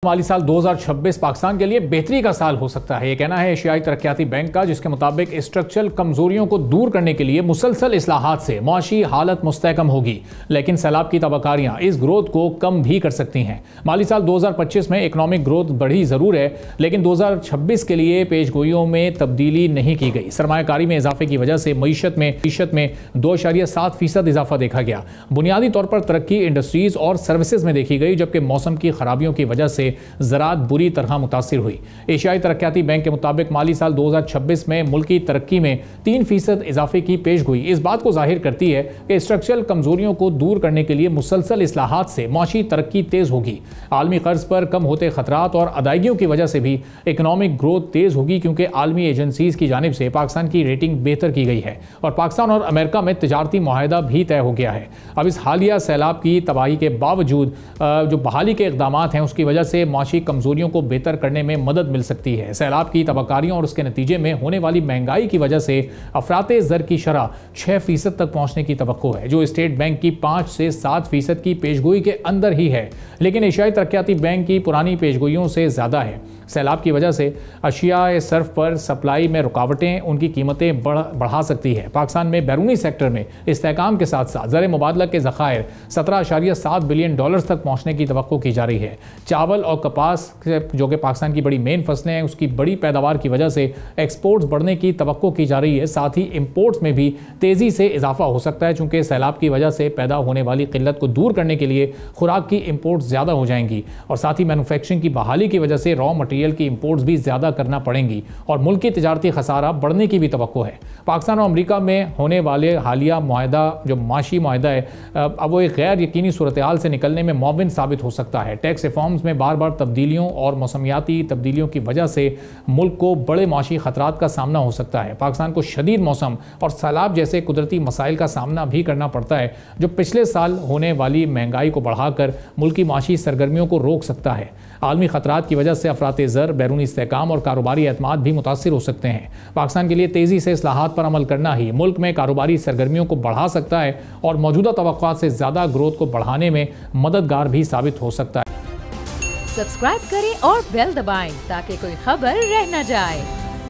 माली साल 2026 पाकिस्तान के लिए बेहतरी का साल हो सकता है, यह कहना है एशियाई तरक्याती बैंक का, जिसके मुताबिक स्ट्रक्चरल कमजोरियों को दूर करने के लिए मुसलसल इस्लाहात से मुआशी हालत मुस्तहकम होगी, लेकिन सैलाब की तबकारियां इस ग्रोथ को कम भी कर सकती हैं। माली साल 2025 में इकनॉमिक ग्रोथ बढ़ी जरूर है, लेकिन 2026 के लिए पेशगोइयों में तब्दीली नहीं की गई। सरमायाकारी में इजाफे की वजह से मीशत में 2.7% इजाफा देखा गया। बुनियादी तौर पर तरक्की इंडस्ट्रीज और सर्विसेज में देखी गई, जबकि मौसम की खराबियों की वजह से ज़राअत बुरी तरह मुतासिर हुई। एशियाई तरक्याती बैंक के मुताबिक माली साल 2026 में मुल्की तरक्की में 3% इजाफे की पेशगोई इस बात को जाहिर करती है कि स्ट्रक्चरल कमजोरियों को दूर करने के लिए मुसलसल इस्लाहात से मुआशी तरक्की तेज होगी। आलमी कर्ज पर कम होते खतरात और अदायगियों की वजह से भी इकनॉमिक ग्रोथ तेज होगी, क्योंकि आलमी एजेंसीज की जानिब से पाकिस्तान की रेटिंग बेहतर की गई है और पाकिस्तान और अमेरिका में तिजारती मुआहदा भी तय हो गया है। अब इस हालिया सैलाब की तबाही के बावजूद जो बहाली के इकदाम हैं, उसकी वजह से माशी कमजोरियों को बेहतर करने में मदद मिल सकती है। सैलाब की तबाकारियों और उसके नतीजे में होने वाली महंगाई की वजह से अफराते ज़र की शरह 6% तक पहुंचने की तवक्को है, जो स्टेट बैंक की 5 से 7% की पेशगोई के अंदर ही है, लेकिन एशियाई तरक्याती बैंक की पुरानी पेशगोइयों से ज़्यादा है। सैलाब की वजह से अशिया सर्फ पर सप्लाई में रुकावटें उनकी कीमतें बढ़ा सकती है। पाकिस्तान में बैरूनी सेक्टर में इस्तेहकाम के साथ साथ ज़र मुबादला के ज़खायर 17.7 बिलियन डॉलर्स तक पहुँचने की तवक्को की जा रही है। चावल और कपास, जो कि पाकिस्तान की बड़ी मेन फसलें हैं, उसकी बड़ी पैदावार की वजह से एक्सपोर्ट्स बढ़ने की तवक्को की जा रही है। साथ ही इंपोर्ट्स में भी तेज़ी से इजाफा हो सकता है, चूँकि सैलाब की वजह से पैदा होने वाली किल्लत को दूर करने के लिए खुराक की इंपोर्ट्स ज़्यादा हो जाएंगी और साथ ही मैन्युफैक्चरिंग की बहाली की वजह से रॉ मटेरियल की इंपोर्ट्स भी ज़्यादा करना पड़ेंगी और मुल्क की तिजारती खसारा बढ़ने की भी तवक्को है। पाकिस्तान और अमेरिका में होने वाले हालिया मुआहदा, जो माशी मुआहदा है, अब वो एक गैर यकीनी सूरत हाल से निकलने में मुआविन साबित हो सकता है। टैक्स रिफॉर्म्स में बार बार तब्दीलियों और मौसमियाती तब्दीलियों की वजह से मुल्क को बड़े माशी खतरात का सामना हो सकता है। पाकिस्तान को शदीद मौसम और सैलाब जैसे कुदरती मसाइल का सामना भी करना पड़ता है, जो पिछले साल होने वाली महंगाई को बढ़ाकर मुल्क की माशी सरगर्मियों को रोक सकता है। आलमी खतरात की वजह से अफराते ज़र, बैरूनी इस्तेहकाम और कारोबारी एतमाद भी मुतासिर हो सकते हैं। पाकिस्तान के लिए तेज़ी से इस्लाहात पर अमल करना ही मुल्क में कारोबारी सरगर्मियों को बढ़ा सकता है और मौजूदा तवक्कुआत से ज़्यादा ग्रोथ को बढ़ाने में मददगार भी साबित हो सकता है। सब्सक्राइब करें और बेल दबाएं ताकि कोई खबर रह न जाए।